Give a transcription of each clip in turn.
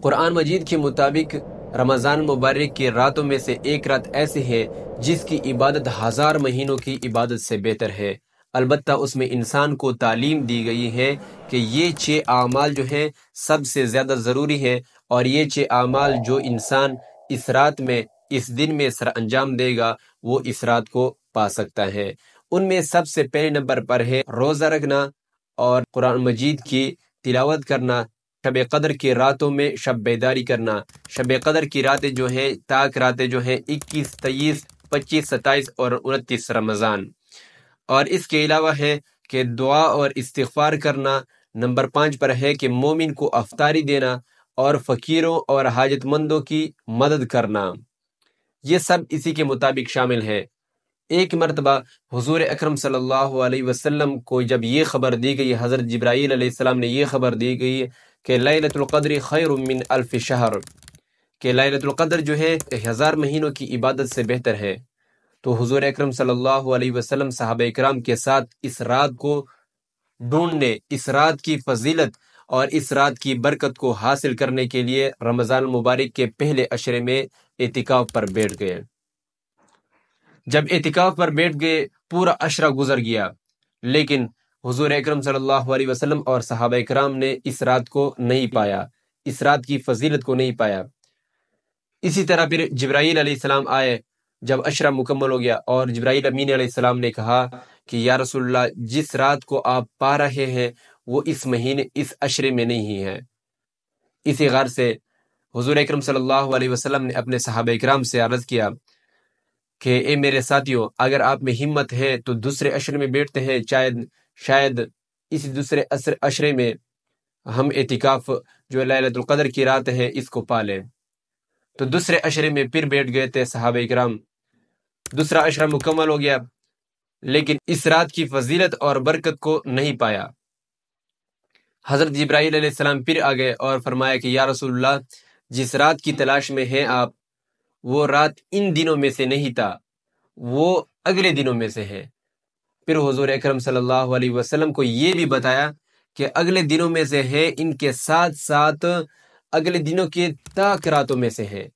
قرآن مجید کے مطابق رمضان مبارک کی راتوں میں سے ایک رات ایسی ہے جس کی عبادت 1000 مہینوں کی عبادت سے بہتر ہے۔ البتہ اس میں انسان کو تعلیم دی گئی ہے کہ یہ 6 اعمال جو ہیں سب سے زیادہ ضروری ہیں، اور یہ 6 اعمال جو انسان اس رات میں، اس دن میں سر انجام دے گا وہ اس رات کو پا سکتا ہے۔ ان میں سب سے پہلے نمبر پر ہے روزہ رکھنا اور قرآن مجید کی تلاوت کرنا، شب قدر کی راتوں میں شب بیداری کرنا۔ شب قدر کی راتیں جو ہیں تاک راتیں جو ہیں 21، 23، 25، 27 اور 29 رمضان۔ اور اس کے علاوہ ہے کہ دعا اور استغفار کرنا۔ نمبر 5 پر ہے کہ مومن کو افطاری دینا اور فقیروں اور حاجت مندوں کی مدد کرنا۔ یہ سب اسی کے مطابق شامل ہے۔ ایک مرتبہ حضور اکرم صلی اللہ علیہ وسلم کو جب یہ خبر دی گئی، حضرت جبرائیل علیہ السلام نے یہ خبر دی گئی کہ لیلۃ القدر خیر من الف شہر، کہ لیلۃ القدر جو ہے 1000 مہینوں کی عبادت سے بہتر ہے، تو حضور اکرم صلی اللہ علیہ وسلم صحابہ اکرام کے ساتھ اس رات کو ڈھونڈنے، اس رات کی فضیلت اور اس رات کی برکت کو حاصل کرنے کے لیے رمضان المبارک کے پہلے عشرے میں اعتکاف پر بیٹھ گئے۔ جب اعتکاف پر بیٹھ گئے پورا عشرہ گزر گیا، لیکن حضور اکرم صلی اللہ علیہ وسلم اور صحابہ اکرام نے اس رات کو نہیں پایا، اس رات کی فضیلت کو نہیں پایا۔ اسی طرح پھر جبرائیل علیہ السلام آئے جب عشرہ مکمل ہو گیا، اور جبرائیل امین علیہ السلام نے کہا کہ یا رسول اللہ، جس رات کو آپ پا رہے ہیں وہ اس مہینے، اس عشرے میں نہیں ہے۔ اسی غرض سے حضور اکرم صلی اللہ علیہ وسلم نے اپنے صحابہ اکرام سے عرض کیا کہ اے میرے ساتھیوں، اگر آپ میں ہمت ہے تو دوسرے عشرے میں بیٹھتے ہیں، شاید اسی دوسرے عشرے میں ہم اعتکاف جو لیلۃ القدر کی رات ہے اس کو پا لیں۔ تو دوسرے عشرے میں پھر بیٹھ گئے تھے صحابہ اکرام۔ دوسرا عشرہ مکمل ہو گیا، لیکن اس رات کی فضیلت اور برکت کو نہیں پایا۔ حضرت جبرائیل علیہ السلام پھر آ گئے اور فرمایا کہ یا رسول اللہ، جس رات کی تلاش میں ہیں آپ، وہ رات ان دنوں میں سے نہیں تھا، وہ اگلے دنوں میں سے ہے۔ پھر حضور اکرم صلی اللہ علیہ وسلم کو یہ بھی بتایا کہ اگلے دنوں میں سے ہے، ان کے ساتھ ساتھ اگلے دنوں کے تاک راتوں میں سے ہے۔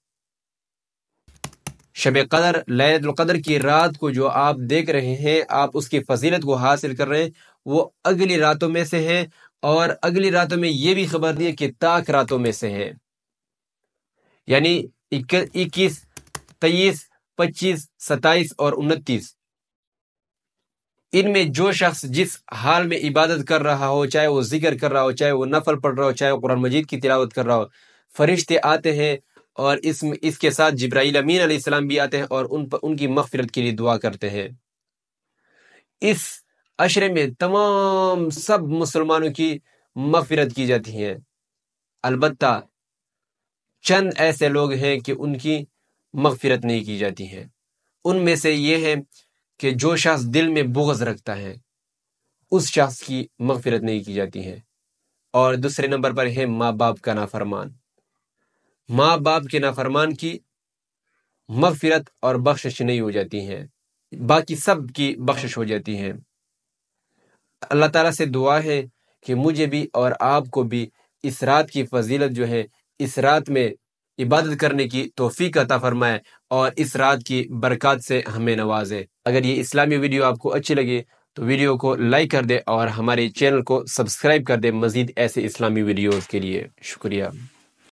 شب قدر، لیلۃ القدر کی رات کو جو آپ دیکھ رہے ہیں، آپ اس کی فضیلت کو حاصل کر رہے ہیں، وہ اگلی راتوں میں سے ہے، اور اگلی راتوں میں یہ بھی خبر دی کہ تاک راتوں میں سے ہے، یعنی 21، 23، 25، 27 اور 29۔ ان میں جو شخص جس حال میں عبادت کر رہا ہو، چاہے وہ ذکر کر رہا ہو، چاہے وہ نفل پڑھ رہا ہو، چاہے وہ قرآن مجید کی تلاوت کر رہا ہو، فرشتے آتے ہیں، اور اس کے ساتھ جبرائیل امین علیہ السلام بھی آتے ہیں اور ان کی مغفرت کے لیے دعا کرتے ہیں۔ اس عشرے میں تمام سب مسلمانوں کی مغفرت کی جاتی ہے، البتہ چند ایسے لوگ ہیں کہ ان کی مغفرت نہیں کی جاتی ہے۔ ان میں سے یہ ہے کہ جو شخص دل میں بغض رکھتا ہے، اس شخص کی مغفرت نہیں کی جاتی ہے۔ اور دوسرے نمبر پر ہے ماں باپ کا نافرمان۔ ماں باپ کے نافرمان کی مغفرت اور بخشش نہیں ہو جاتی ہے، باقی سب کی بخشش ہو جاتی ہے۔ اللہ تعالیٰ سے دعا ہے کہ مجھے بھی اور آپ کو بھی اس رات کی فضیلت جو ہے، اس رات میں عبادت کرنے کی توفیق عطا فرمائے، اور اس رات کی برکات سے ہمیں نوازے۔ اگر یہ اسلامی ویڈیو آپ کو اچھی لگے تو ویڈیو کو لائک کر دے اور ہمارے چینل کو سبسکرائب کر دے مزید ایسے اسلامی ویڈیوز کے لیے۔ شکریہ۔